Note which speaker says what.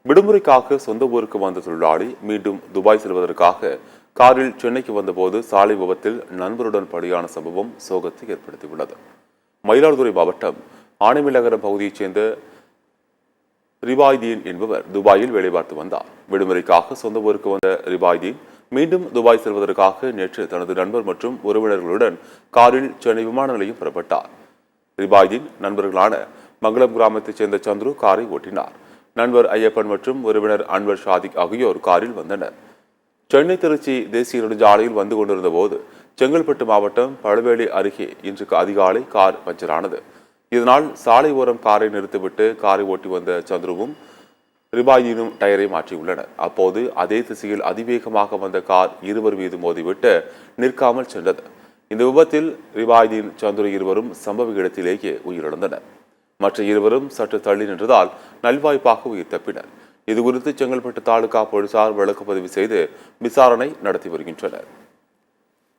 Speaker 1: விடுமுறைக்காக சொந்த ஊருக்கு வந்த தொழிலாளி மீண்டும் துபாய் செல்வதற்காக காரில் சென்னைக்கு வந்தபோது சாலை விபத்தில் நண்பருடன் பலியான சம்பவம் சோகத்தை ஏற்படுத்தியுள்ளது. மயிலாடுதுறை மாவட்டம் ஆனைமலைநகரம் பகுதியைச் சேர்ந்த ரிவாய்தீன் என்பவர் துபாயில் வேலை பார்த்து வந்தார். விடுமுறைக்காக சொந்த ஊருக்கு வந்த ரிவாய்தீன் மீண்டும் துபாய் செல்வதற்காக நேற்று தனது நண்பர் மற்றும் உறவினர்களுடன் காரில் சென்னை விமான நிலையம் புறப்பட்டார். ரிவாய்தீன் நண்பர்களான மங்களம் கிராமத்தைச் சேர்ந்த சந்துரு காரை ஓட்டினார். நண்பர் ஐயப்பன் மற்றும் உறவினர் அன்வர் ஷாதிக் ஆகியோர் காரில் வந்தனர். சென்னை திருச்சி தேசிய நெடுஞ்சாலையில் வந்து கொண்டிருந்த போது செங்கல்பட்டு மாவட்டம் பழவேலி அருகே இன்று அதிகாலை கார் பஞ்சரானது. இதனால் சாலை ஓரம் காரை நிறுத்திவிட்டு காரை ஓட்டி வந்த சந்துருவும் ரிபாயினும் டயரை மாற்றியுள்ளனர். அப்போது அதே திசையில் அதிவேகமாக வந்த கார் இருவர் மீது மோதிவிட்டு நிற்காமல் சென்றது. இந்த விபத்தில் ரிபாயிதீன் சந்துரு இருவரும் சம்பவ இடத்திலேயே உயிரிழந்தனர். மற்ற இருவரும் சற்று தள்ளி நின்றதால் நல்வாய்ப்பாக உயிர் தப்பினர். இதுகுறித்து செங்கல்பட்டு தாலுகா போலீசார் வழக்கு பதிவு செய்து விசாரணை நடத்தி வருகின்றனர்.